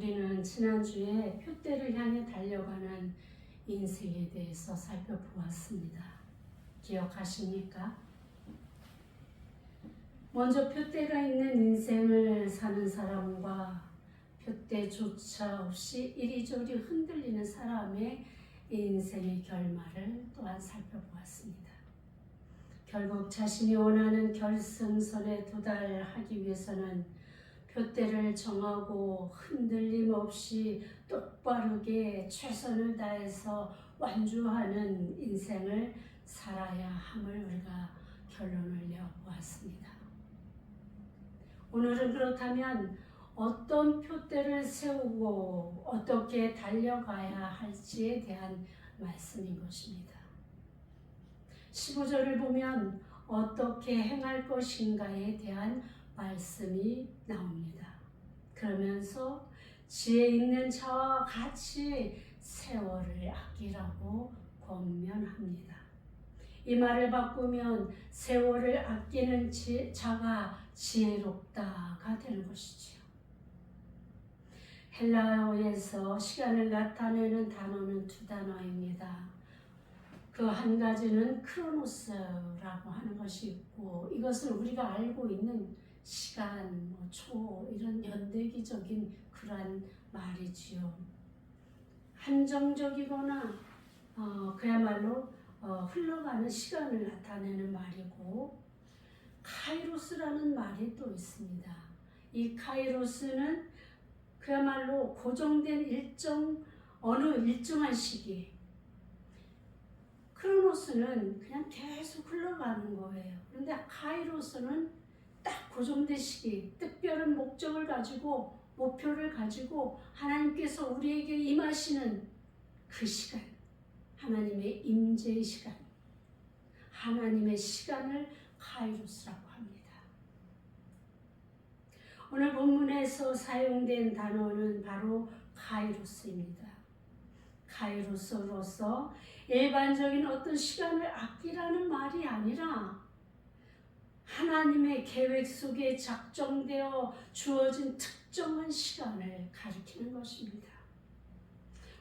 우리는 지난주에 표대를 향해 달려가는 인생에 대해서 살펴보았습니다. 기억하십니까? 먼저 표대가 있는 인생을 사는 사람과 표대조차 없이 이리저리 흔들리는 사람의 인생의 결말을 또한 살펴보았습니다. 결국 자신이 원하는 결승선에 도달하기 위해서는 표대를 정하고 흔들림 없이 똑바르게 최선을 다해서 완주하는 인생을 살아야 함을 우리가 결론을 내어보았습니다. 오늘은 그렇다면 어떤 표대를 세우고 어떻게 달려가야 할지에 대한 말씀인 것입니다. 15절을 보면 어떻게 행할 것인가에 대한 말씀이 나옵니다. 그러면서 지혜 있는 자와 같이 세월을 아끼라고 권면합니다. 이 말을 바꾸면 세월을 아끼는 자가 지혜롭다가 되는 것이지요. 헬라어에서 시간을 나타내는 단어는 두 단어입니다. 그 한 가지는 크로노스라고 하는 것이 있고, 이것은 우리가 알고 있는 시간, 초 이런 연대기적인 그러한 말이지요. 한정적이거나 그야말로 흘러가는 시간을 나타내는 말이고, 카이로스라는 말이 또 있습니다. 이 카이로스는 그야말로 고정된 어느 일정한 시기, 크로노스는 그냥 계속 흘러가는 거예요. 그런데 카이로스는 딱 고정된 시기, 특별한 목적을 가지고 목표를 가지고 하나님께서 우리에게 임하시는 그 시간, 하나님의 임재의 시간, 하나님의 시간을 카이로스라고 합니다. 오늘 본문에서 사용된 단어는 바로 카이로스입니다. 카이로스로서 일반적인 어떤 시간을 아끼라는 말이 아니라 하나님의 계획 속에 작정되어 주어진 특정한 시간을 가리키는 것입니다.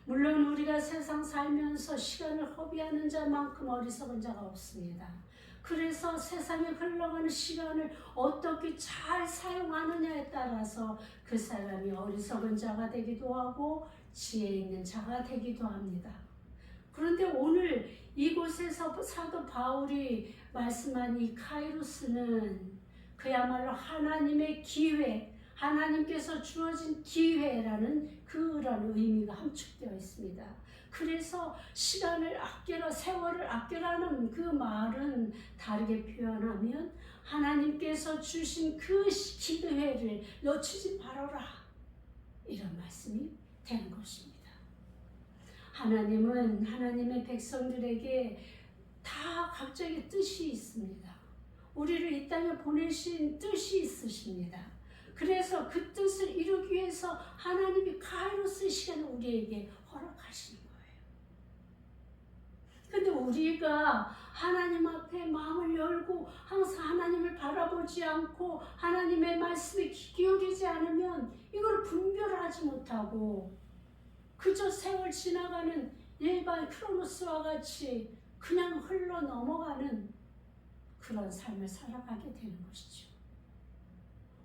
물론 우리가 세상 살면서 시간을 허비하는 자만큼 어리석은 자가 없습니다. 그래서 세상에 흘러가는 시간을 어떻게 잘 사용하느냐에 따라서 그 사람이 어리석은 자가 되기도 하고 지혜 있는 자가 되기도 합니다. 그런데 오늘 이곳에서 사도 바울이 말씀한 이 카이로스는 그야말로 하나님의 기회, 하나님께서 주어진 기회라는 그런 의미가 함축되어 있습니다. 그래서 시간을 아껴라, 세월을 아껴라는 그 말은 다르게 표현하면 하나님께서 주신 그 기회를 놓치지 말아라, 이런 말씀이 되는 것입니다. 하나님은 하나님의 백성들에게 다 각자의 뜻이 있습니다. 우리를 이 땅에 보내신 뜻이 있으십니다. 그래서 그 뜻을 이루기 위해서 하나님이 카이로스 시간을 우리에게 허락하시는 거예요. 근데 우리가 하나님 앞에 마음을 열고 항상 하나님을 바라보지 않고 하나님의 말씀에 귀 기울이지 않으면 이걸 분별하지 못하고 그저 세월 지나가는 일반 크로노스와 같이 그냥 흘러 넘어가는 그런 삶을 살아가게 되는 것이죠.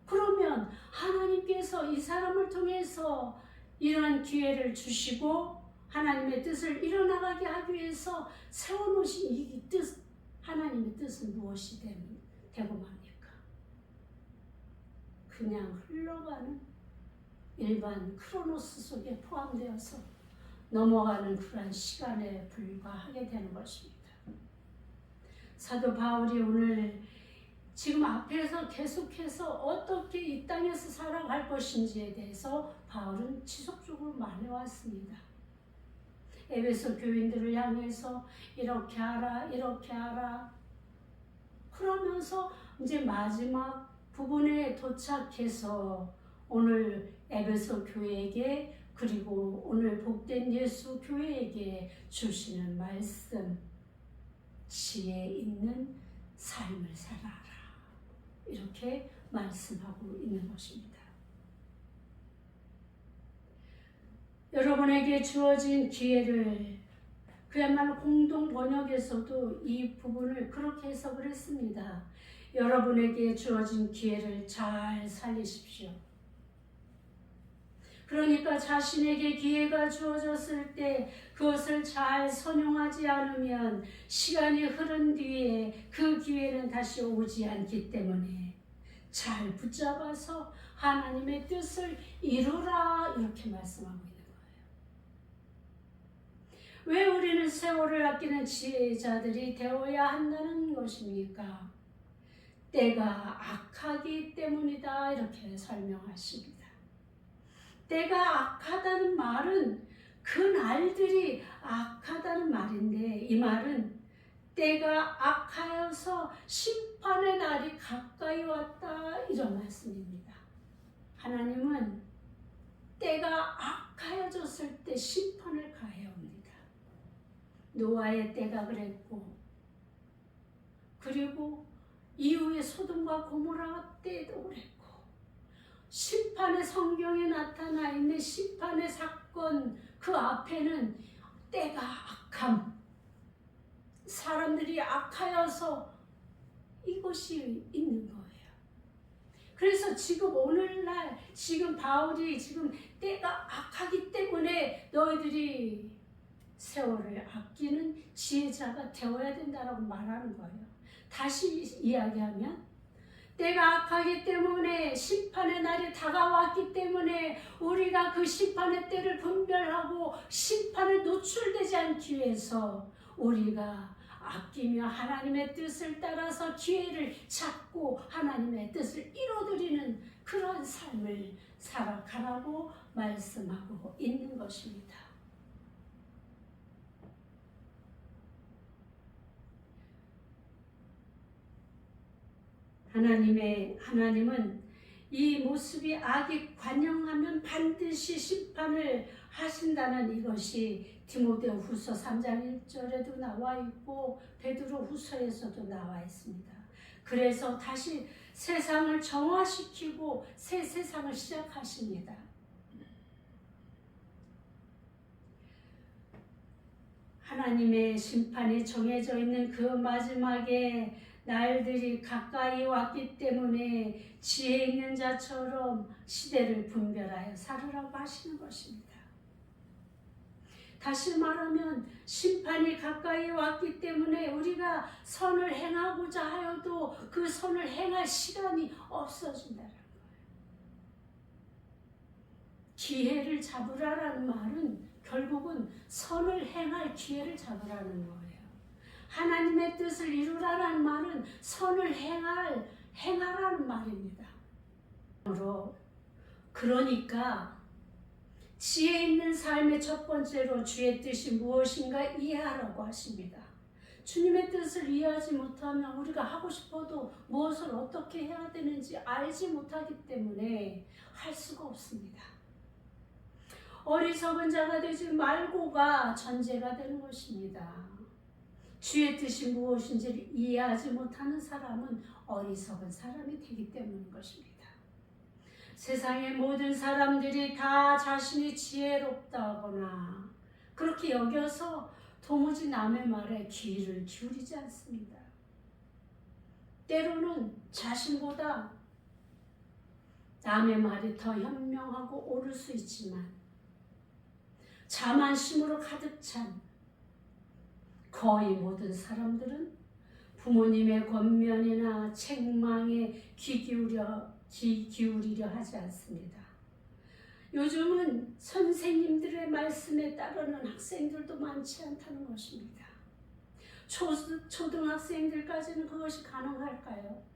그러면 하나님께서 이 사람을 통해서 이러한 기회를 주시고 하나님의 뜻을 이뤄나가게 하기 위해서 세워놓으신 이 뜻, 하나님의 뜻은 무엇이 되고 맙니까? 그냥 흘러가는 일반 크로노스 속에 포함되어서 넘어가는 그러한 시간에 불과하게 되는 것입니다. 사도 바울이 오늘 지금 앞에서 계속해서 어떻게 이 땅에서 살아갈 것인지에 대해서 바울은 지속적으로 말해왔습니다. 에베소 교인들을 향해서 이렇게 하라, 이렇게 하라. 그러면서 이제 마지막 부분에 도착해서 오늘 에베소 교회에게 그리고 오늘 복된 예수 교회에게 주시는 말씀, 지혜 있는 삶을 살아라, 이렇게 말씀하고 있는 것입니다. 여러분에게 주어진 기회를, 그야말로 공동 번역에서도 이 부분을 그렇게 해석을 했습니다. 여러분에게 주어진 기회를 잘 살리십시오. 그러니까 자신에게 기회가 주어졌을 때 그것을 잘 선용하지 않으면 시간이 흐른 뒤에 그 기회는 다시 오지 않기 때문에 잘 붙잡아서 하나님의 뜻을 이루라, 이렇게 말씀하고 있는 거예요. 왜 우리는 세월을 아끼는 지혜자들이 되어야 한다는 것입니까? 때가 악하기 때문이다, 이렇게 설명하십니다. 때가 악하다는 말은 그 날들이 악하다는 말인데, 이 말은 때가 악하여서 심판의 날이 가까이 왔다, 이런 말씀입니다. 하나님은 때가 악하여졌을 때 심판을 가해옵니다. 노아의 때가 그랬고, 그리고 이후에 소돔과 고모라 때도 그랬고, 심판의 성경에 나타나 있는 심판의 사건 그 앞에는 때가 악함, 사람들이 악하여서 이것이 있는 거예요. 그래서 지금 오늘날 지금 바울이 지금 때가 악하기 때문에 너희들이 세월을 아끼는 지혜자가 되어야 된다라고 말하는 거예요. 다시 이야기하면 때가 악하기 때문에 심판의 날이 다가왔기 때문에 우리가 그 심판의 때를 분별하고 심판에 노출되지 않기 위해서 우리가 아끼며 하나님의 뜻을 따라서 기회를 찾고 하나님의 뜻을 이루어드리는 그런 삶을 살아가라고 말씀하고 있는 것입니다. 하나님은 이 모습이 악이 관영하면 반드시 심판을 하신다는 이것이 디모데 후서 3장 1절에도 나와 있고 베드로 후서에서도 나와 있습니다. 그래서 다시 세상을 정화시키고 새 세상을 시작하십니다. 하나님의 심판이 정해져 있는 그 마지막에 날들이 가까이 왔기 때문에 지혜 있는 자처럼 시대를 분별하여 살으라고 하시는 것입니다. 다시 말하면 심판이 가까이 왔기 때문에 우리가 선을 행하고자 하여도 그 선을 행할 시간이 없어진다는 거예요. 기회를 잡으라라는 말은 결국은 선을 행할 기회를 잡으라는 거예요. 하나님의 뜻을 이루라는 말은 선을 행하라는 말입니다. 그러니까 지혜 있는 삶의 첫 번째로 주의 뜻이 무엇인가 이해하라고 하십니다. 주님의 뜻을 이해하지 못하면 우리가 하고 싶어도 무엇을 어떻게 해야 되는지 알지 못하기 때문에 할 수가 없습니다. 어리석은 자가 되지 말고가 전제가 되는 것입니다. 주의 뜻이 무엇인지를 이해하지 못하는 사람은 어리석은 사람이 되기 때문인 것입니다. 세상의 모든 사람들이 다 자신이 지혜롭다거나 그렇게 여겨서 도무지 남의 말에 귀를 기울이지 않습니다. 때로는 자신보다 남의 말이 더 현명하고 옳을 수 있지만 자만심으로 가득 찬 거의 모든 사람들은 부모님의 권면이나 책망에 귀 기울이려 하지 않습니다. 요즘은 선생님들의 말씀에 따르는 학생들도 많지 않다는 것입니다. 초등학생들까지는 그것이 가능할까요?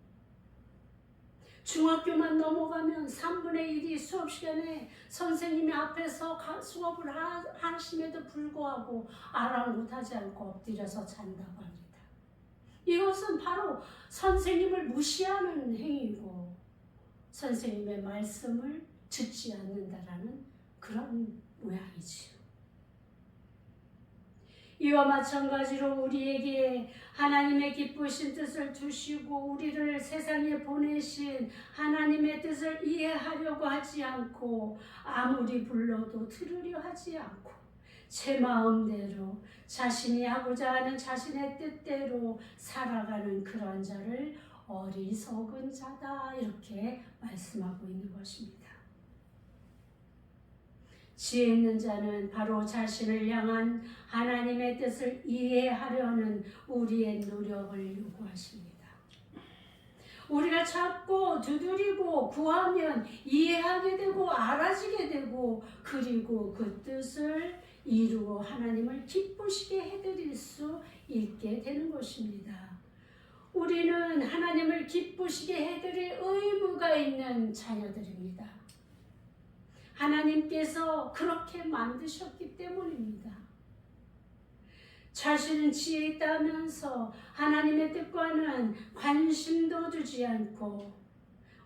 중학교만 넘어가면 3분의 1이 수업 시간에 선생님이 앞에서 수업을 하심에도 불구하고 아랑곳하지 않고 엎드려서 잔다고 합니다. 이것은 바로 선생님을 무시하는 행위고 선생님의 말씀을 듣지 않는다라는 그런 모양이지요. 이와 마찬가지로 우리에게 하나님의 기쁘신 뜻을 주시고 우리를 세상에 보내신 하나님의 뜻을 이해하려고 하지 않고 아무리 불러도 들으려 하지 않고 제 마음대로 자신이 하고자 하는 자신의 뜻대로 살아가는 그런 자를 어리석은 자다 이렇게 말씀하고 있는 것입니다. 지혜 있는 자는 바로 자신을 향한 하나님의 뜻을 이해하려는 우리의 노력을 요구하십니다. 우리가 찾고 두드리고 구하면 이해하게 되고 알아지게 되고 그리고 그 뜻을 이루어 하나님을 기쁘시게 해드릴 수 있게 되는 것입니다. 우리는 하나님을 기쁘시게 해드릴 의무가 있는 자녀들입니다. 하나님께서 그렇게 만드셨기 때문입니다. 자신은 지혜 있다면서 하나님의 뜻과는 관심도 두지 않고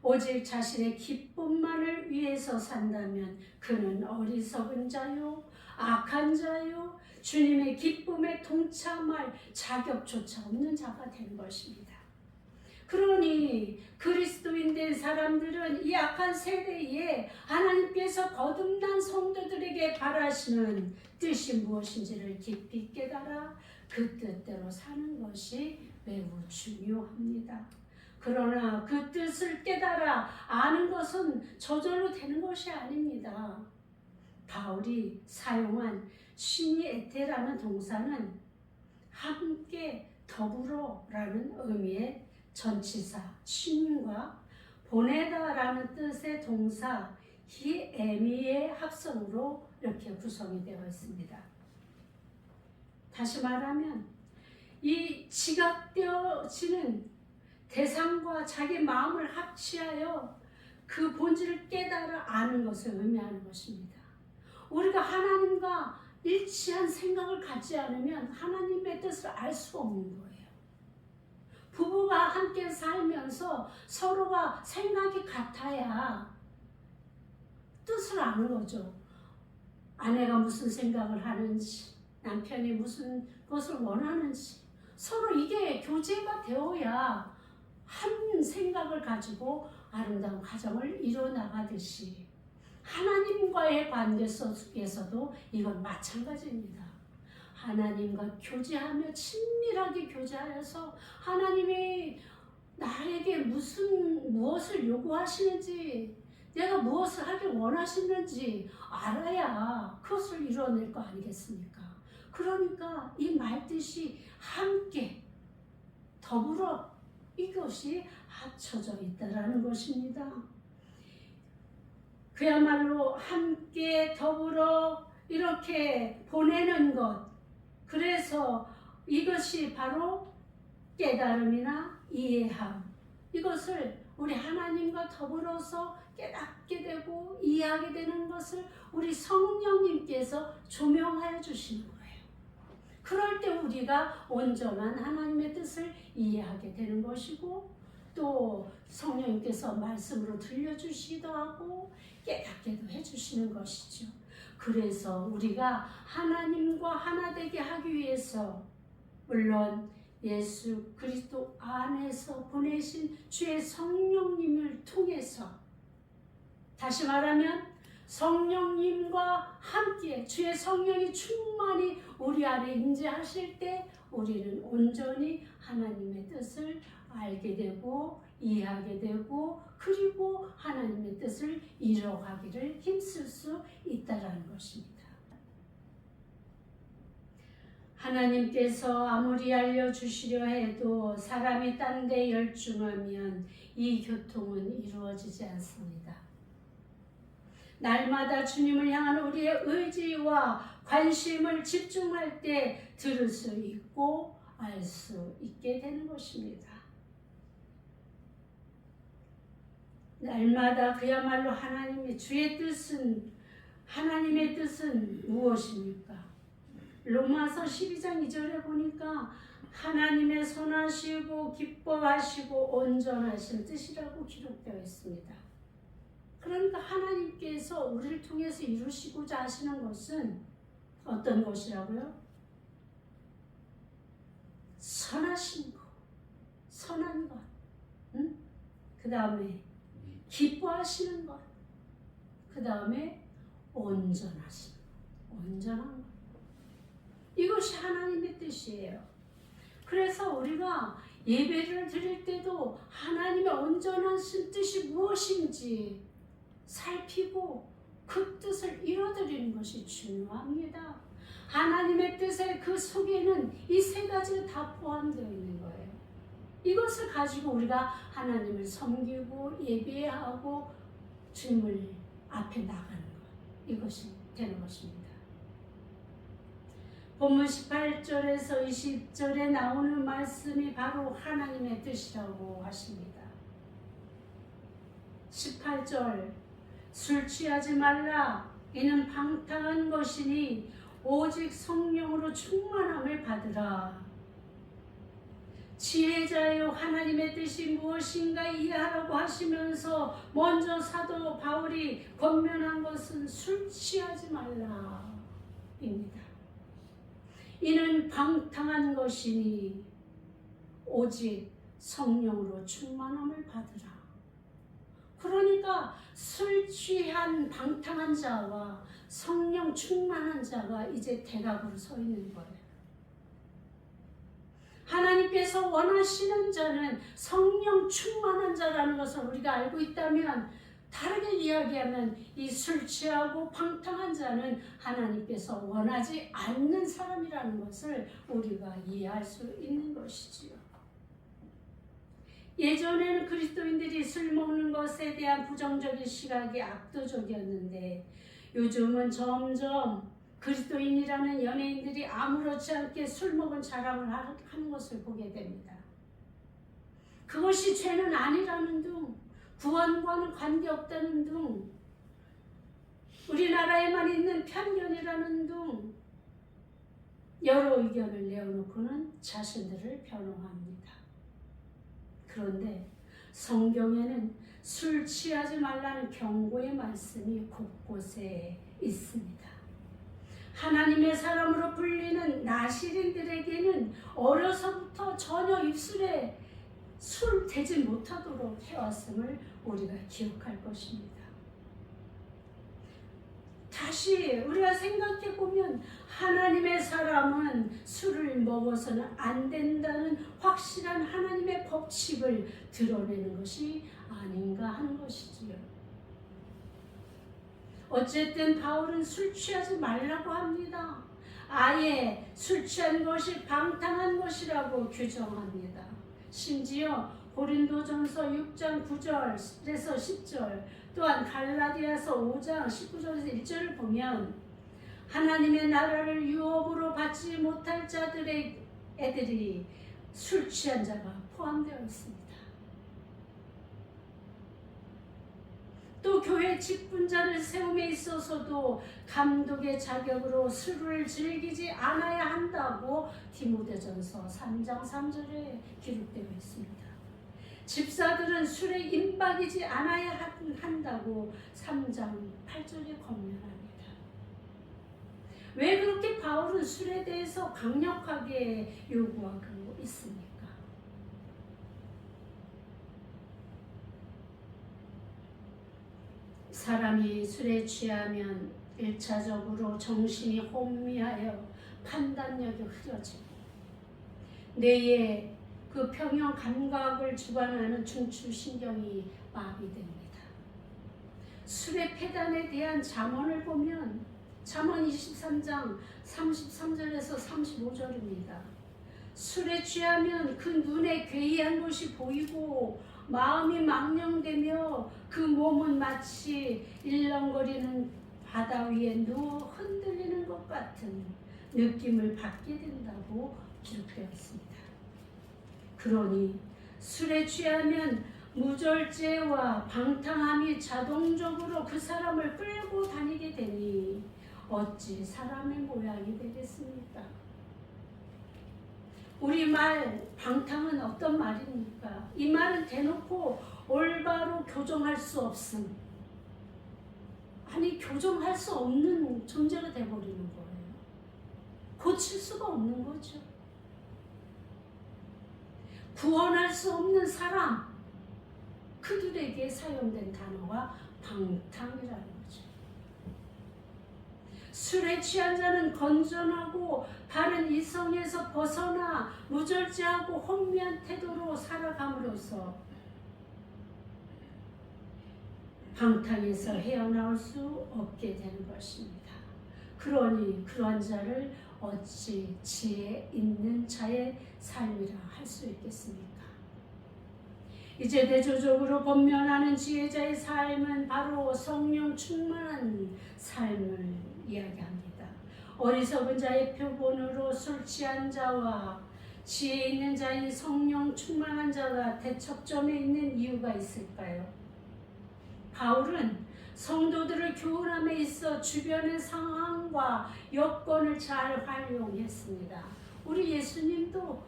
오직 자신의 기쁨만을 위해서 산다면 그는 어리석은 자요, 악한 자요, 주님의 기쁨에 동참할 자격조차 없는 자가 되는 것입니다. 그러니 그리스도인 된 사람들은 이 악한 세대에 하나님께서 거듭난 성도들에게 바라시는 뜻이 무엇인지를 깊이 깨달아 그 뜻대로 사는 것이 매우 중요합니다. 그러나 그 뜻을 깨달아 아는 것은 저절로 되는 것이 아닙니다. 바울이 사용한 시니에테라는 동사는 함께 더불어라는 의미의 전치사 신과 보내다라는 뜻의 동사 히에미의 합성으로 이렇게 구성이 되어 있습니다. 다시 말하면 이 지각되어지는 대상과 자기 마음을 합치하여 그 본질을 깨달아 아는 것을 의미하는 것입니다. 우리가 하나님과 일치한 생각을 갖지 않으면 하나님의 뜻을 알 수 없는 거예요. 부부가 함께 살면서 서로가 생각이 같아야 뜻을 아는 거죠. 아내가 무슨 생각을 하는지, 남편이 무슨 것을 원하는지 서로 이게 교제가 되어야 한 생각을 가지고 아름다운 가정을 이뤄나가듯이 하나님과의 관계 속에서도 이건 마찬가지입니다. 하나님과 교제하며 친밀하게 교제하여서 하나님이 나에게 무엇을 요구하시는지 내가 무엇을 하길 원하시는지 알아야 그것을 이뤄낼 거 아니겠습니까? 그러니까 이 말뜻이 함께 더불어 이것이 합쳐져 있다라는 것입니다. 그야말로 함께 더불어 이렇게 보내는 것, 그래서 이것이 바로 깨달음이나 이해함, 이것을 우리 하나님과 더불어서 깨닫게 되고 이해하게 되는 것을 우리 성령님께서 조명하여 주시는 거예요. 그럴 때 우리가 온전한 하나님의 뜻을 이해하게 되는 것이고 또 성령님께서 말씀으로 들려주시기도 하고 깨닫게도 해주시는 것이죠. 그래서 우리가 하나님과 하나 되게 하기 위해서 물론 예수 그리스도 안에서 보내신 주의 성령님을 통해서 다시 말하면 성령님과 함께 주의 성령이 충만히 우리 안에 임재하실 때 우리는 온전히 하나님의 뜻을 알게 되고 이해하게 되고 그리고 하나님의 뜻을 이뤄가기를 힘쓸 수 있다는 것입니다. 하나님께서 아무리 알려주시려 해도 사람이 딴 데 열중하면 이 교통은 이루어지지 않습니다. 날마다 주님을 향한 우리의 의지와 관심을 집중할 때 들을 수 있고 알 수 있게 되는 것입니다. 날마다 그야말로 하나님의 주의 뜻은 하나님의 뜻은 무엇입니까? 로마서 12장 2절에 보니까 하나님의 선하시고 기뻐하시고 온전하신 뜻이라고 기록되어 있습니다. 그러니까 하나님께서 우리를 통해서 이루시고자 하시는 것은 어떤 것이라고요? 선하신 것, 선한 것, 응? 그 다음에 기뻐하시는 것, 그 다음에 온전하신 것, 온전한 것. 이것이 하나님의 뜻이에요. 그래서 우리가 예배를 드릴 때도 하나님의 온전한 뜻이 무엇인지 살피고 그 뜻을 이뤄드리는 것이 중요합니다. 하나님의 뜻의 그 속에는 이 세 가지가 다 포함되어 있는 거예요. 이것을 가지고 우리가 하나님을 섬기고 예배하고 주님을 앞에 나가는 것, 이것이 되는 것입니다. 본문 18절에서 20절에 나오는 말씀이 바로 하나님의 뜻이라고 하십니다. 18절, 술 취하지 말라. 이는 방탕한 것이니 오직 성령으로 충만함을 받으라. 지혜자여, 하나님의 뜻이 무엇인가 이해하라고 하시면서 먼저 사도 바울이 권면한 것은 술 취하지 말라 입니다. 이는 방탕한 것이니 오직 성령으로 충만함을 받으라. 그러니까 술 취한 방탕한 자와 성령 충만한 자가 이제 대각으로 서 있는 거예요. 하나님께서 원하시는 자는 성령 충만한 자라는 것을 우리가 알고 있다면, 다르게 이야기하면 이 술 취하고 방탕한 자는 하나님께서 원하지 않는 사람이라는 것을 우리가 이해할 수 있는 것이지요. 예전에는 그리스도인들이 술 먹는 것에 대한 부정적인 시각이 압도적이었는데, 요즘은 점점 그리스도인이라는 연예인들이 아무렇지 않게 술 먹은 자랑을 하는 것을 보게 됩니다. 그것이 죄는 아니라는 등, 구원과는 관계없다는 등, 우리나라에만 있는 편견이라는 등 여러 의견을 내어놓고는 자신들을 변호합니다. 그런데 성경에는 술 취하지 말라는 경고의 말씀이 곳곳에 있습니다. 하나님의 사람으로 불리는 나시린들에게는 어려서부터 전혀 입술에 술 대지 못하도록 해왔음을 우리가 기억할 것입니다. 다시 우리가 생각해 보면 하나님의 사람은 술을 먹어서는 안 된다는 확실한 하나님의 법칙을 드러내는 것이 아닌가 하는 것이지요. 어쨌든 바울은 술 취하지 말라고 합니다. 아예 술 취한 것이 방탕한 것이라고 규정합니다. 심지어 고린도전서 6장 9절에서 10절, 또한 갈라디아서 5장 19절에서 1절을 보면 하나님의 나라를 유업으로 받지 못할 자들의 애들이 술 취한 자가 포함되어 있습니다. 또 교회 직분자를 세움에 있어서도 감독의 자격으로 술을 즐기지 않아야 한다고 디모데전서 3장 3절에 기록되어 있습니다. 집사들은 술에 임박이지 않아야 한다고 3장 8절에 권면합니다. 왜 그렇게 바울은 술에 대해서 강력하게 요구하고 있습니까? 사람이 술에 취하면 1차적으로 정신이 혼미하여 판단력이 흐려지고 뇌에 그 평형 감각을 주관하는 중추신경이 마비됩니다. 술의 폐단에 대한 잠언을 보면 잠언 23장 33절에서 35절입니다. 술에 취하면 그 눈에 괴이한 것이 보이고 마음이 망령되며 그 몸은 마치 일렁거리는 바다 위에 누워 흔들리는 것 같은 느낌을 받게 된다고 기록되어 있습니다. 그러니 술에 취하면 무절제와 방탕함이 자동적으로 그 사람을 끌고 다니게 되니 어찌 사람의 모양이 되겠습니까? 우리말 방탕은 어떤 말입니까? 이 말은 대놓고 올바로 교정할 수 없음. 아니, 교정할 수 없는 존재가 되어버리는 거예요. 고칠 수가 없는 거죠. 구원할 수 없는 사람, 그들에게 사용된 단어가 방탕이라는 거죠. 술에 취한 자는 건전하고 바른 이성에서 벗어나 무절제하고 혼미한 태도로 살아감으로써 방탕에서 헤어나올 수 없게 되는 것입니다. 그러니 그러한 자를 어찌 지혜 있는 자의 삶이라 할 수 있겠습니까? 이제 대조적으로 권면하는 지혜자의 삶은 바로 성령 충만한 삶을 이야기합니다. 어리석은 자의 표본으로 술 취한 자와 지혜 있는 자인 성령 충만한 자가 대척점에 있는 이유가 있을까요? 바울은 성도들을 교훈함에 있어 주변의 상황과 여건을 잘 활용했습니다. 우리 예수님도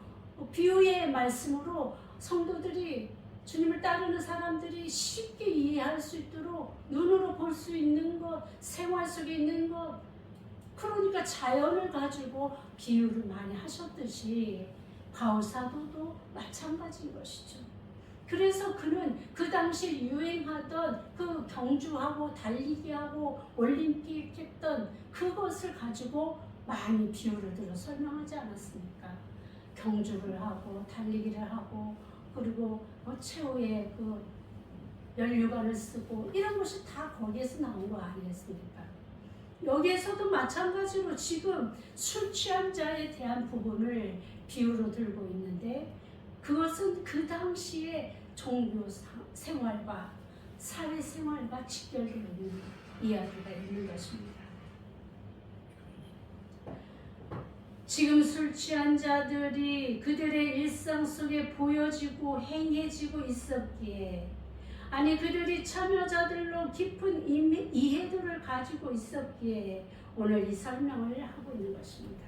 비유의 말씀으로 성도들이, 주님을 따르는 사람들이 쉽게 이해할 수 있도록 눈으로 볼 수 있는 것, 생활 속에 있는 것, 그러니까 자연을 가지고 비유를 많이 하셨듯이 바울 사도도 마찬가지인 것이죠. 그래서 그는 그 당시 유행하던 그 경주하고 달리기하고 올림픽 했던 그것을 가지고 많이 비유를 들어 설명하지 않았습니까? 경주를 하고 달리기를 하고 그리고 최후의 그 연료관을 쓰고 이런 것이 다 거기에서 나온 거 아니겠습니까? 여기에서도 마찬가지로 지금 술 취한 자에 대한 부분을 비유로 들고 있는데, 그것은 그 당시의 종교 생활과 사회 생활과 직결되어 있는 이야기가 있는 것입니다. 지금 술 취한 자들이 그들의 일상 속에 보여지고 행해지고 있었기에, 아니 그들이 참여자들로 깊은 이해도를 가지고 있었기에 오늘 이 설명을 하고 있는 것입니다.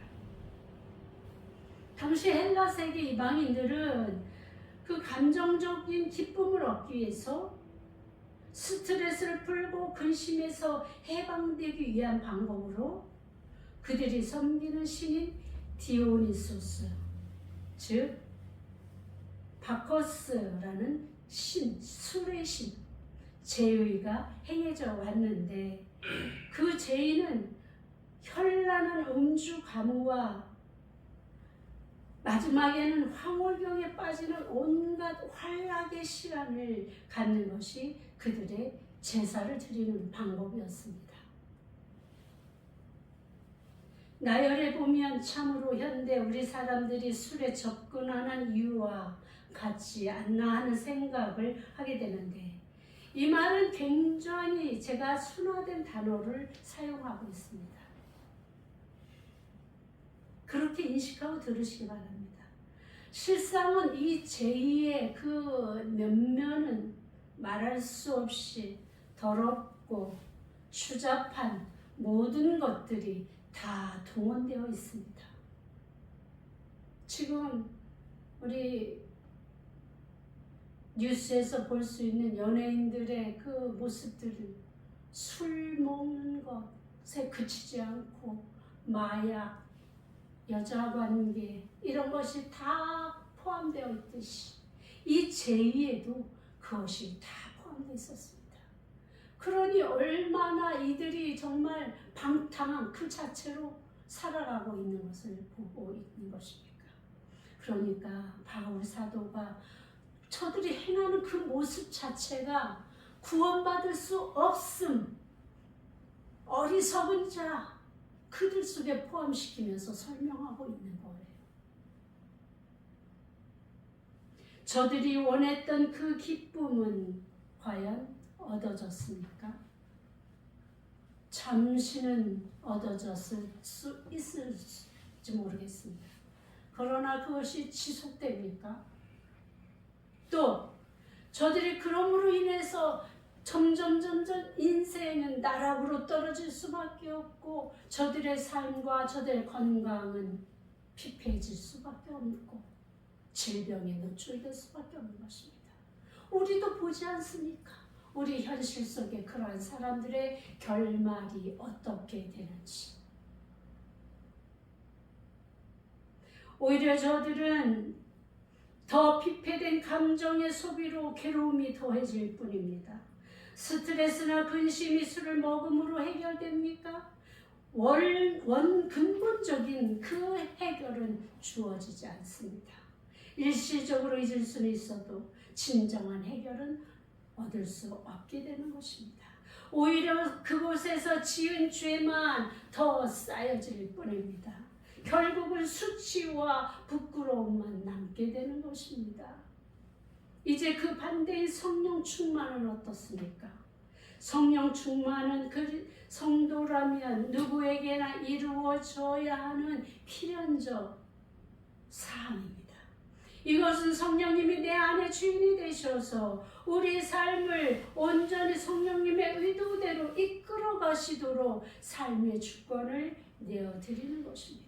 당시 헬라 세계 이방인들은 그 감정적인 기쁨을 얻기 위해서 스트레스를 풀고 근심에서 해방되기 위한 방법으로 그들이 섬기는 신인 디오니소스, 즉 바커스라는 신, 술의 신, 제의가 행해져 왔는데, 그 제의는 현란한 음주 가무와 마지막에는 황홀경에 빠지는 온갖 환락의 시간을 갖는 것이 그들의 제사를 드리는 방법이었습니다. 나열해 보면 참으로 현대 우리 사람들이 술에 접근하는 이유와 같지 않나 하는 생각을 하게 되는데, 이 말은 굉장히 제가 순화된 단어를 사용하고 있습니다. 그렇게 인식하고 들으시기 바랍니다. 실상은 이 제2의 그 면면은 말할 수 없이 더럽고 추잡한 모든 것들이 다 동원되어 있습니다. 지금 우리 뉴스에서 볼 수 있는 연예인들의 그 모습들은 술 먹는 것에 그치지 않고 마약, 여자 관계 이런 것이 다 포함되어 있듯이 이 제2에도 그것이 다 포함되어 있었습니다. 그러니 얼마나 이들이 정말 방탕한 그 자체로 살아가고 있는 것을 보고 있는 것입니까? 그러니까 바울 사도가 저들이 행하는 그 모습 자체가 구원받을 수 없음, 어리석은 자, 그들 속에 포함시키면서 설명하고 있는 거예요. 저들이 원했던 그 기쁨은 과연 얻어졌습니까? 잠시는 얻어졌을 수 있을지 모르겠습니다. 그러나 그것이 지속됩니까? 또 저들이 그럼으로 인해서 점점 인생은 나락으로 떨어질 수밖에 없고, 저들의 삶과 저들의 건강은 피폐해질 수밖에 없고 질병에 노출될 수밖에 없는 것입니다. 우리도 보지 않습니까? 우리 현실 속에 그러한 사람들의 결말이 어떻게 되는지. 오히려 저들은 더 피폐된 감정의 소비로 괴로움이 더해질 뿐입니다. 스트레스나 근심이 술을 먹음으로 해결됩니까? 근본적인 그 해결은 주어지지 않습니다. 일시적으로 잊을 수는 있어도 진정한 해결은 얻을 수 없게 되는 것입니다. 오히려 그곳에서 지은 죄만 더 쌓여질 뿐입니다. 결국은 수치와 부끄러움만 남게 되는 것입니다. 이제 그 반대의 성령 충만은 어떻습니까? 성령 충만은 그 성도라면 누구에게나 이루어져야 하는 필연적 사항입니다. 이것은 성령님이 내 안에 주인이 되셔서 우리의 삶을 온전히 성령님의 의도대로 이끌어 가시도록 삶의 주권을 내어드리는 것입니다.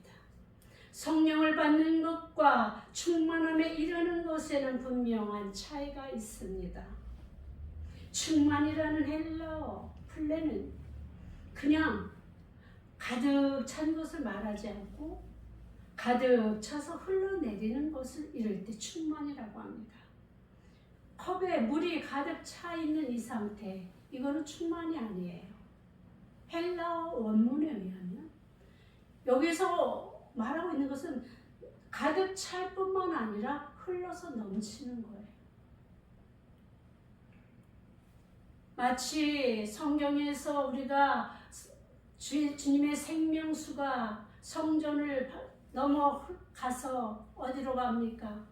성령을 받는 것과 충만함에 이르는 것에는 분명한 차이가 있습니다. 충만이라는 헬라어 플레는 그냥 가득 찬 것을 말하지 않고 가득 차서 흘러내리는 것을 이럴 때 충만이라고 합니다. 컵에 물이 가득 차 있는 이 상태, 이거는 충만이 아니에요. 헬라어 원문에 의하면 여기서 말하고 있는 것은 가득 찰 뿐만 아니라 흘러서 넘치는 거예요. 마치 성경에서 우리가 주님의 생명수가 성전을 넘어가서 어디로 갑니까?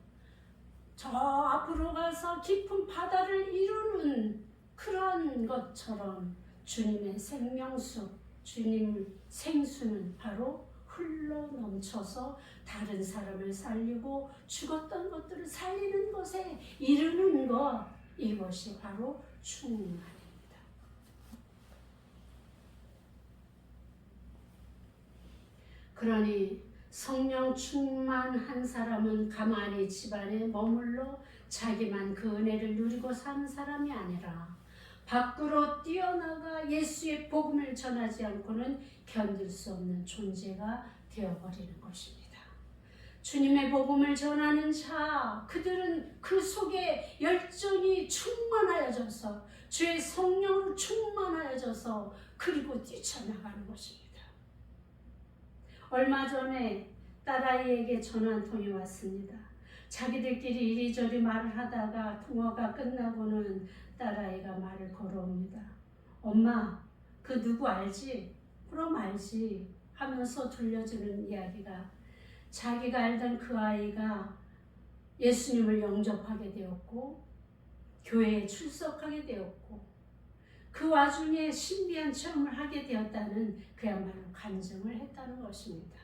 저 앞으로 가서 깊은 바다를 이루는 그런 것처럼 주님의 생명수, 주님 생수는 바로 흘러 넘쳐서 다른 사람을 살리고 죽었던 것들을 살리는 것에 이르는 것, 이것이 바로 충만입니다. 그러니 성령 충만한 사람은 가만히 집안에 머물러 자기만 그 은혜를 누리고 사는 사람이 아니라 밖으로 뛰어나가 예수의 복음을 전하지 않고는 견딜 수 없는 존재가 되어버리는 것입니다. 주님의 복음을 전하는 자, 그들은 그 속에 열정이 충만하여져서 주의 성령으로 충만하여져서 그리고 뛰쳐나가는 것입니다. 얼마 전에 딸아이에게 전화 한 통이 왔습니다. 자기들끼리 이리저리 말을 하다가 통화가 끝나고는 딸아이가 말을 걸어옵니다. 엄마, 그 누구 알지? 그럼 알지 하면서 들려주는 이야기가 자기가 알던 그 아이가 예수님을 영접하게 되었고 교회에 출석하게 되었고 그 와중에 신비한 체험을 하게 되었다는 그야말로 간증을 했다는 것입니다.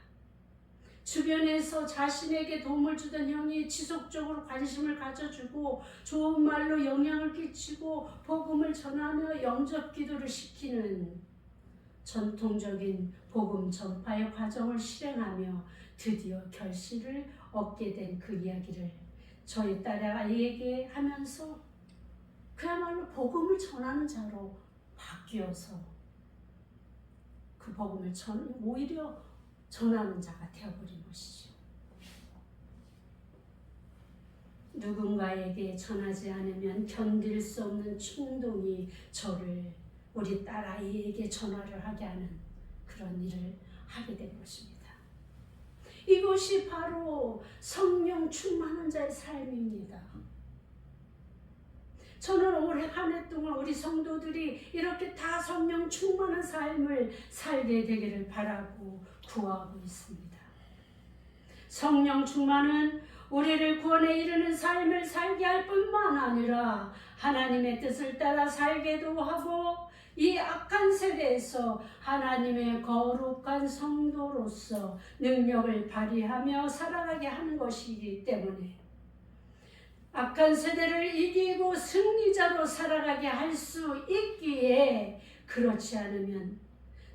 주변에서 자신에게 도움을 주던 형이 지속적으로 관심을 가져주고 좋은 말로 영향을 끼치고 복음을 전하며 영접 기도를 시키는 전통적인 복음 전파의 과정을 실행하며 드디어 결실을 얻게 된 그 이야기를 저희 딸아이에게 하면서 그야말로 복음을 전하는 자로 바뀌어서 그 복음을 오히려 전하는 자가 되어버린 것이죠. 누군가에게 전하지 않으면 견딜 수 없는 충동이 저를 우리 딸아이에게 전화를 하게 하는 그런 일을 하게 된 것입니다. 이것이 바로 성령 충만한 자의 삶입니다. 저는 올해 한 해 동안 우리 성도들이 이렇게 다 성령 충만한 삶을 살게 되기를 바라고 구하고 있습니다. 성령 충만은 우리를 구원에 이르는 삶을 살게 할 뿐만 아니라 하나님의 뜻을 따라 살게도 하고 이 악한 세대에서 하나님의 거룩한 성도로서 능력을 발휘하며 살아가게 하는 것이기 때문에 악한 세대를 이기고 승리자로 살아가게 할 수 있기에 그렇지 않으면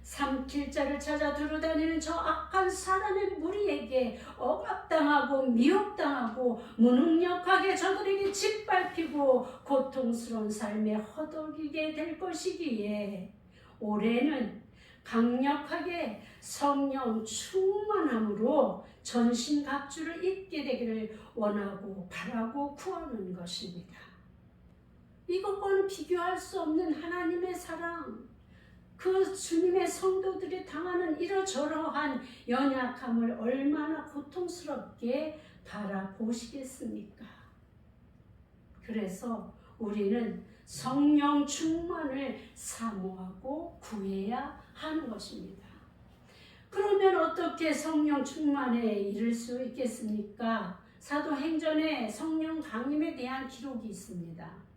삼킬 자를 찾아 두루다니는 저 악한 사단의 무리에게 억압당하고 미혹당하고 무능력하게 저들에게 짓밟히고 고통스러운 삶에 허덕이게 될 것이기에 올해는 강력하게 성령 충만함으로 전신갑주를 입게 되기를 원하고 바라고 구하는 것입니다. 이것과는 비교할 수 없는 하나님의 사랑, 그 주님의 성도들이 당하는 이러저러한 연약함을 얼마나 고통스럽게 바라보시겠습니까? 그래서 우리는 성령 충만을 사모하고 구해야 하는 것입니다. 그러면 어떻게 성령 충만에 이를 수 있겠습니까? 사도행전에 성령 강림에 대한 기록이 있습니다.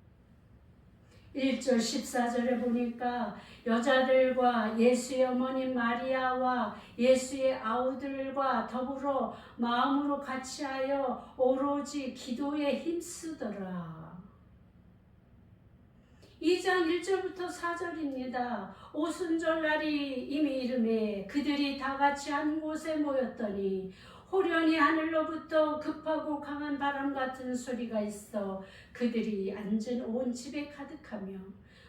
1절 14절에 보니까 여자들과 예수의 어머니 마리아와 예수의 아우들과 더불어 마음으로 같이하여 오로지 기도에 힘쓰더라. 2장 1절부터 4절입니다. 오순절날이 이미 이르매 그들이 다 같이 한 곳에 모였더니 호련히 하늘로부터 급하고 강한 바람 같은 소리가 있어 그들이 앉은 온 집에 가득하며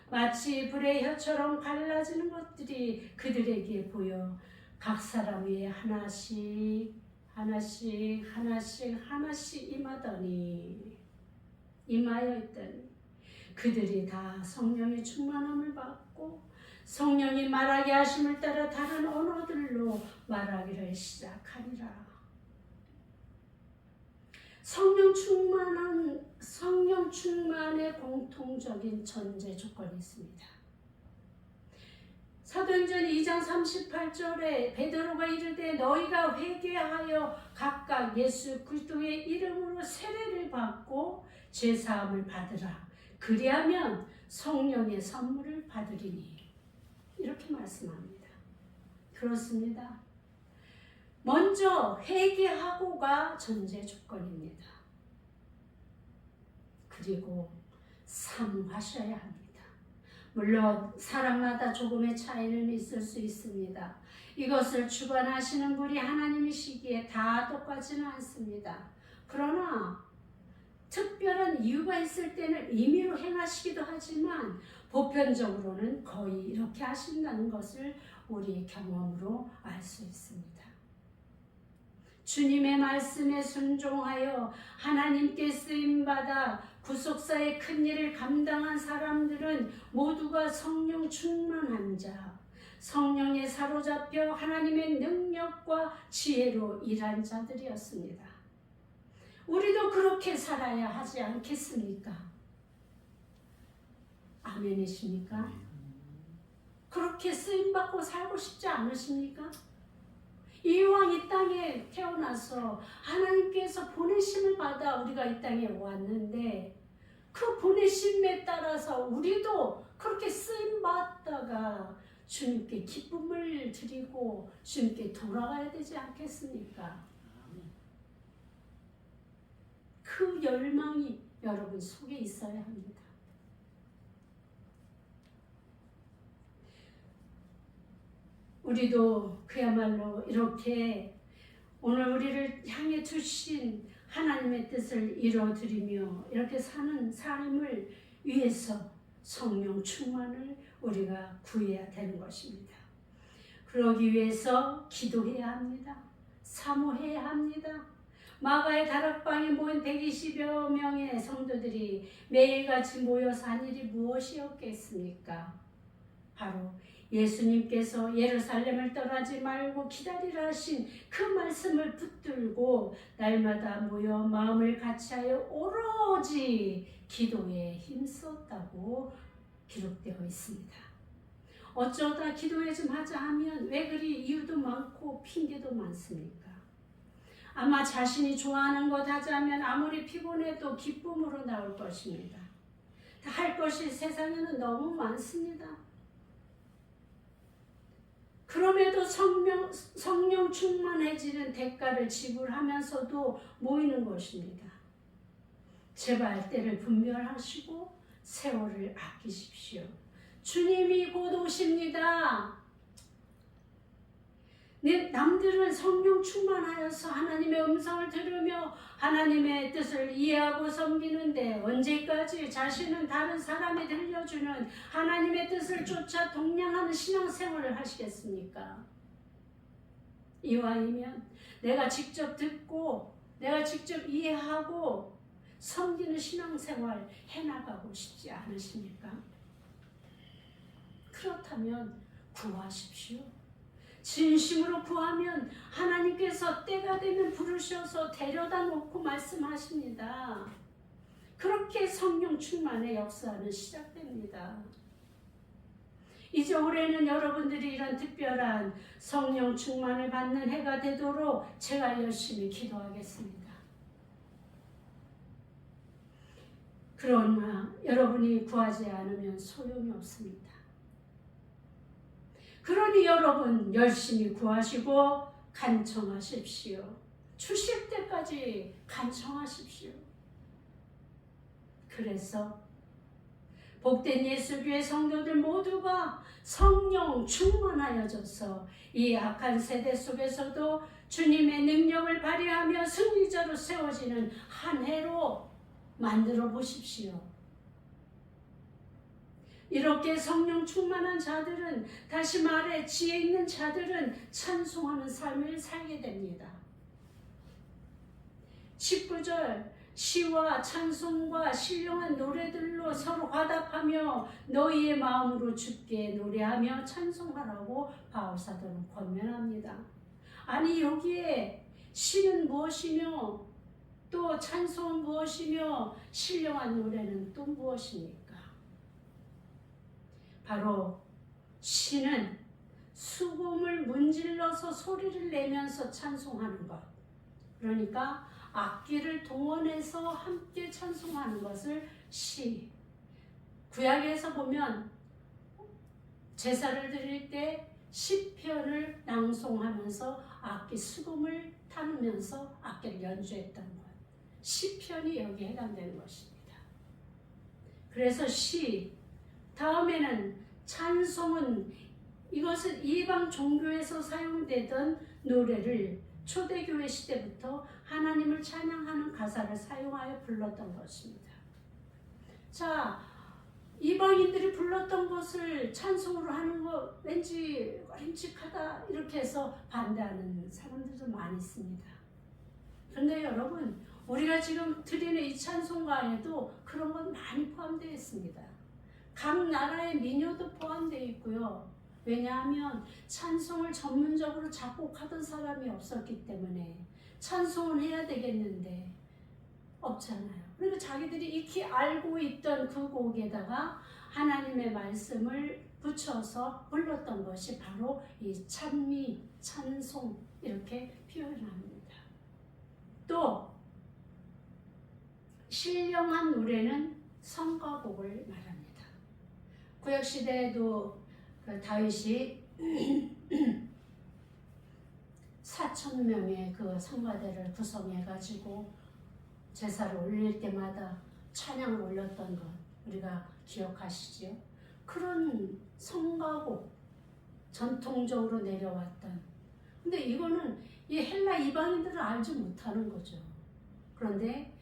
마치 불의 혀처럼 갈라지는 것들이 그들에게 보여 각 사람 위에 하나씩 임하여 있더니 그들이 다 성령의 충만함을 받고 성령이 말하게 하심을 따라 다른 언어들로 말하기를 시작하니라. 성령 충만의 공통적인 전제 조건이 있습니다. 사도행전 2장 38절에 베드로가 이르되 너희가 회개하여 각각 예수 그리스도의 이름으로 세례를 받고 죄사함을 받으라. 그리하면 성령의 선물을 받으리니. 이렇게 말씀합니다. 그렇습니다. 먼저 회개하고가 전제 조건입니다. 그리고 사모하셔야 합니다. 물론 사람마다 조금의 차이는 있을 수 있습니다. 이것을 주관하시는 분이 하나님이시기에 다 똑같지는 않습니다. 그러나 특별한 이유가 있을 때는 임의로 행하시기도 하지만 보편적으로는 거의 이렇게 하신다는 것을 우리의 경험으로 알 수 있습니다. 주님의 말씀에 순종하여 하나님께 쓰임받아 구속사의 큰 일을 감당한 사람들은 모두가 성령 충만한 자, 성령에 사로잡혀 하나님의 능력과 지혜로 일한 자들이었습니다. 우리도 그렇게 살아야 하지 않겠습니까? 아멘이십니까? 그렇게 쓰임받고 살고 싶지 않으십니까? 이왕 이 땅에 태어나서 하나님께서 보내심을 받아 우리가 이 땅에 왔는데 그 보내심에 따라서 우리도 그렇게 쓰임받다가 주님께 기쁨을 드리고 주님께 돌아가야 되지 않겠습니까? 그 열망이 여러분 속에 있어야 합니다. 우리도 그야말로 이렇게 오늘 우리를 향해 주신 하나님의 뜻을 이루어드리며 이렇게 사는 삶을 위해서 성령 충만을 우리가 구해야 되는 것입니다. 그러기 위해서 기도해야 합니다. 사모해야 합니다. 마가의 다락방에 모인 120여 명의 성도들이 매일같이 모여서 한 일이 무엇이었겠습니까? 바로 예수님께서 예루살렘을 떠나지 말고 기다리라 하신 그 말씀을 붙들고 날마다 모여 마음을 같이하여 오로지 기도에 힘썼다고 기록되어 있습니다. 어쩌다 기도회 좀 하자 하면 왜 그리 이유도 많고 핑계도 많습니까? 아마 자신이 좋아하는 것 하자면 아무리 피곤해도 기쁨으로 나올 것입니다. 할 것이 세상에는 너무 많습니다. 그럼에도 성령 충만해지는 대가를 지불하면서도 모이는 것입니다. 제발 때를 분별하시고 세월을 아끼십시오. 주님이 곧 오십니다. 남들은 성령 충만하여서 하나님의 음성을 들으며 하나님의 뜻을 이해하고 섬기는데 언제까지 자신은 다른 사람이 들려주는 하나님의 뜻을 쫓아 동냥하는 신앙생활을 하시겠습니까? 이왕이면 내가 직접 듣고 내가 직접 이해하고 섬기는 신앙생활 해나가고 싶지 않으십니까? 그렇다면 구하십시오. 진심으로 구하면 하나님께서 때가 되면 부르셔서 데려다 놓고 말씀하십니다. 그렇게 성령 충만의 역사는 시작됩니다. 이제 올해는 여러분들이 이런 특별한 성령 충만을 받는 해가 되도록 제가 열심히 기도하겠습니다. 그러나 여러분이 구하지 않으면 소용이 없습니다. 그러니 여러분 열심히 구하시고 간청하십시오. 주실 때까지 간청하십시오. 그래서 복된 예수교회 성도들 모두가 성령 충만하여져서 이 악한 세대 속에서도 주님의 능력을 발휘하며 승리자로 세워지는 한 해로 만들어 보십시오. 이렇게 성령 충만한 자들은, 다시 말해 지혜 있는 자들은 찬송하는 삶을 살게 됩니다. 19절 시와 찬송과 신령한 노래들로 서로 화답하며 너희의 마음으로 주께 노래하며 찬송하라고 바울사도는 권면합니다. 아니 여기에 시는 무엇이며 또 찬송은 무엇이며 신령한 노래는 또 무엇입니까? 바로 시는 수금을 문질러서 소리를 내면서 찬송하는 것, 그러니까 악기를 동원해서 함께 찬송하는 것을 시. 구약에서 보면 제사를 드릴 때 시편을 낭송하면서 악기 수금을 타면서 악기를 연주했던 것, 시편이 여기에 해당되는 것입니다. 그래서 시, 다음에는 찬송은 이것은 이방 종교에서 사용되던 노래를 초대교회 시대부터 하나님을 찬양하는 가사를 사용하여 불렀던 것입니다. 자, 이방인들이 불렀던 것을 찬송으로 하는 거 왠지 꺼림칙하다 이렇게 해서 반대하는 사람들도 많이 있습니다. 그런데 여러분, 우리가 지금 드리는 이 찬송가에도 그런 건 많이 포함되어 있습니다. 각 나라의 민요도 포함되어 있고요. 왜냐하면 찬송을 전문적으로 작곡하던 사람이 없었기 때문에 찬송은 해야 되겠는데 없잖아요. 그러니까 자기들이 익히 알고 있던 그 곡에다가 하나님의 말씀을 붙여서 불렀던 것이 바로 이 찬미, 찬송 이렇게 표현합니다. 또 신령한 노래는 성가곡을 말합니다. 구약시대에도 다윗이 4,000명의 그 성가대를 구성해가지고 제사를 올릴 때마다 찬양을 올렸던 것 우리가 기억하시죠? 그런 성가곡 전통적으로 내려왔던, 근데 이거는 이 헬라 이방인들은 알지 못하는 거죠. 그런데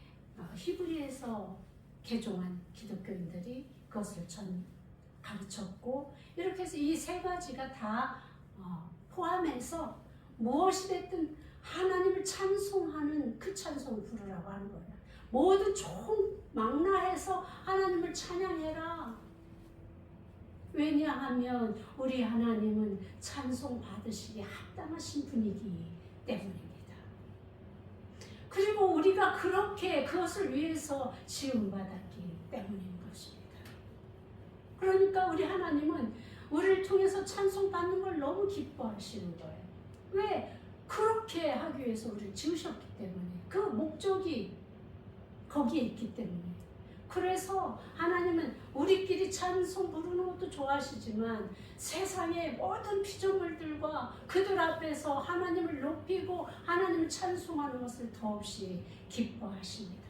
히브리에서 개종한 기독교인들이 그것을 가르쳤고, 이렇게 해서 이 세 가지가 다 포함해서 무엇이 됐든 하나님을 찬송하는 그 찬송을 부르라고 하는 거예요. 모두 총망라해서 하나님을 찬양해라. 왜냐하면 우리 하나님은 찬송 받으시기에 합당하신 분이기 때문입니다. 그리고 우리가 그렇게 그것을 위해서 지음받았기 때문인 것입니다. 그러니까 우리 하나님은 우리를 통해서 찬송받는 걸 너무 기뻐하시는 거예요. 왜? 그렇게 하기 위해서 우리를 지으셨기 때문에, 그 목적이 거기에 있기 때문에. 그래서 하나님은 우리끼리 찬송 부르는 것도 좋아하시지만 세상의 모든 피조물들과 그들 앞에서 하나님을 높이고 하나님을 찬송하는 것을 더없이 기뻐하십니다.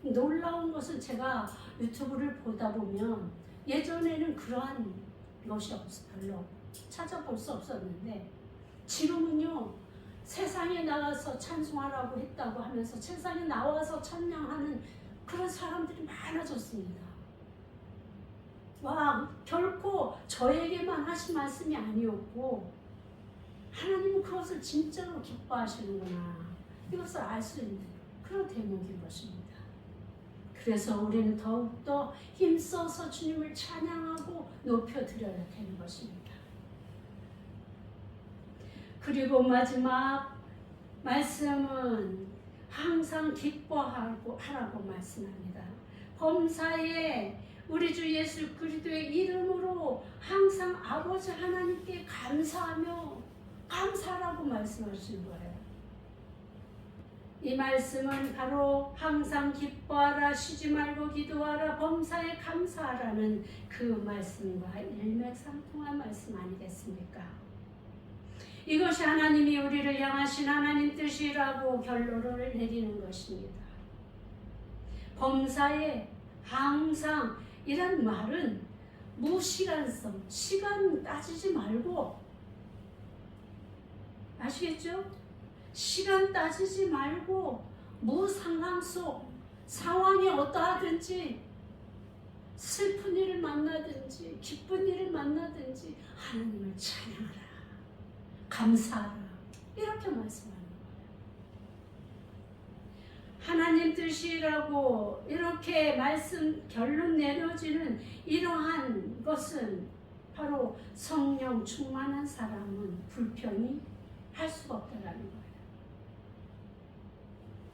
놀라운 것은 제가 유튜브를 보다 보면 예전에는 그러한 것이 별로 찾아볼 수 없었는데 지금은요 세상에 나가서 찬송하라고 했다고 하면서 세상에 나와서 찬양하는 그런 사람들이 많아졌습니다. 와, 결코 저에게만 하신 말씀이 아니었고 하나님은 그것을 진짜로 기뻐하시는구나, 이것을 알 수 있는 그런 대목인 것입니다. 그래서 우리는 더욱더 힘써서 주님을 찬양하고 높여드려야 되는 것입니다. 그리고 마지막 말씀은 항상 기뻐하라고 말씀합니다. 범사에 우리 주 예수 그리스도의 이름으로 항상 아버지 하나님께 감사하라고 말씀하시는 거예요. 이 말씀은 바로 항상 기뻐하라, 쉬지 말고 기도하라, 범사에 감사하라는 그 말씀과 일맥상통한 말씀 아니겠습니까? 이것이 하나님이 우리를 향하신 하나님 뜻이라고 결론을 내리는 것입니다. 범사에 항상 이란 말은 무시간성, 시간 따지지 말고, 아시겠죠? 시간 따지지 말고 무상황 속 상황이 어떠하든지, 슬픈 일을 만나든지 기쁜 일을 만나든지 하나님을 찬양하라, 감사하라, 이렇게 말씀하는 거예요. 하나님 뜻이라고 이렇게 결론 내려지는 이러한 것은 바로 성령 충만한 사람은 불편히 할 수가 없다라는 거예요.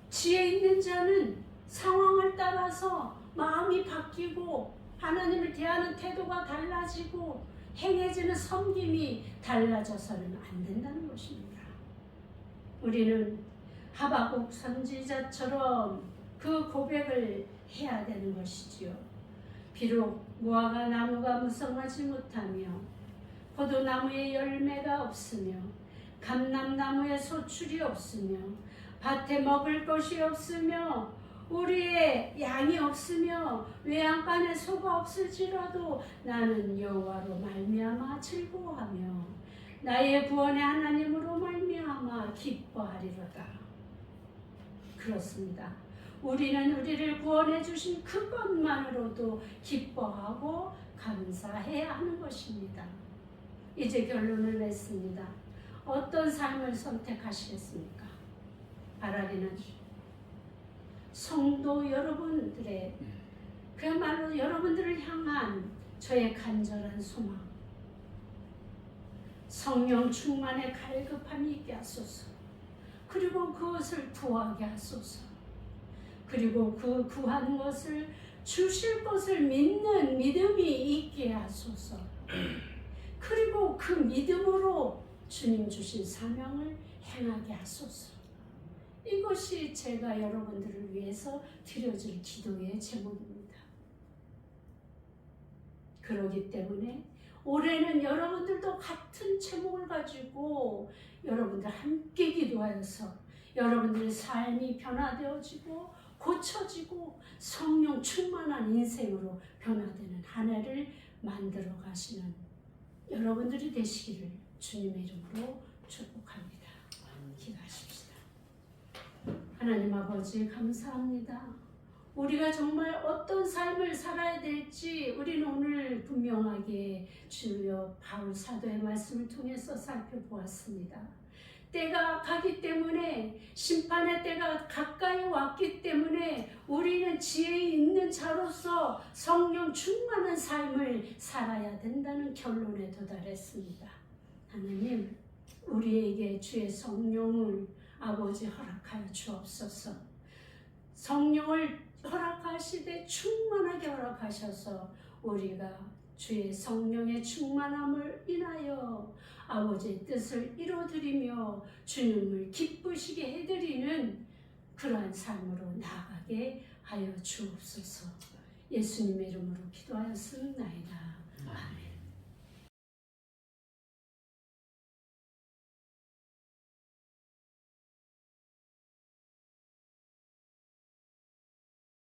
지혜 있는 자는 상황을 따라서 마음이 바뀌고 하나님을 대하는 태도가 달라지고 행해지는 섬김이 달라져서는 안 된다는 것입니다. 우리는 하박국 선지자처럼 그 고백을 해야 되는 것이지요. 비록 무화과 나무가 무성하지 못하며 포도나무에 열매가 없으며 감람나무에 소출이 없으며 밭에 먹을 것이 없으며 우리의 양이 없으며 외양간에 소가 없을지라도 나는 여호와로 말미암아 즐거워하며 나의 구원의 하나님으로 말미암아 기뻐하리로다. 그렇습니다. 우리는 우리를 구원해 주신 그것만으로도 기뻐하고 감사해야 하는 것입니다. 이제 결론을 냈습니다. 어떤 삶을 선택하시겠습니까? 바라리는 성도 여러분들의, 그야말로 여러분들을 향한 저의 간절한 소망, 성령 충만의 갈급함이 있게 하소서. 그리고 그것을 구하게 하소서. 그리고 그 구한 것을 주실 것을 믿는 믿음이 있게 하소서. 그리고 그 믿음으로 주님 주신 사명을 행하게 하소서. 이것이 제가 여러분들을 위해서 드려질 기도의 제목입니다. 그렇기 때문에 올해는 여러분들도 같은 제목을 가지고 여러분들 함께 기도하여서 여러분들의 삶이 변화되어지고 고쳐지고 성령 충만한 인생으로 변화되는 한 해를 만들어 가시는 여러분들이 되시기를 주님의 이름으로 축복합니다. 기도하십시다. 하나님 아버지 감사합니다. 우리가 정말 어떤 삶을 살아야 될지 우리는 오늘 분명하게 주여 바울 사도의 말씀을 통해서 살펴보았습니다. 때가 가기 때문에, 심판의 때가 가까이 왔기 때문에 우리는 지혜 있는 자로서 성령 충만한 삶을 살아야 된다는 결론에 도달했습니다. 하나님, 우리에게 주의 성령을 아버지 허락하여 주옵소서. 성령을 허락하시되 충만하게 허락하셔서 우리가 주의 성령의 충만함을 인하여 아버지의 뜻을 이루어드리며 주님을 기쁘시게 해드리는 그러한 삶으로 나아가게 하여 주옵소서. 예수님의 이름으로 기도하였습니다. 아멘.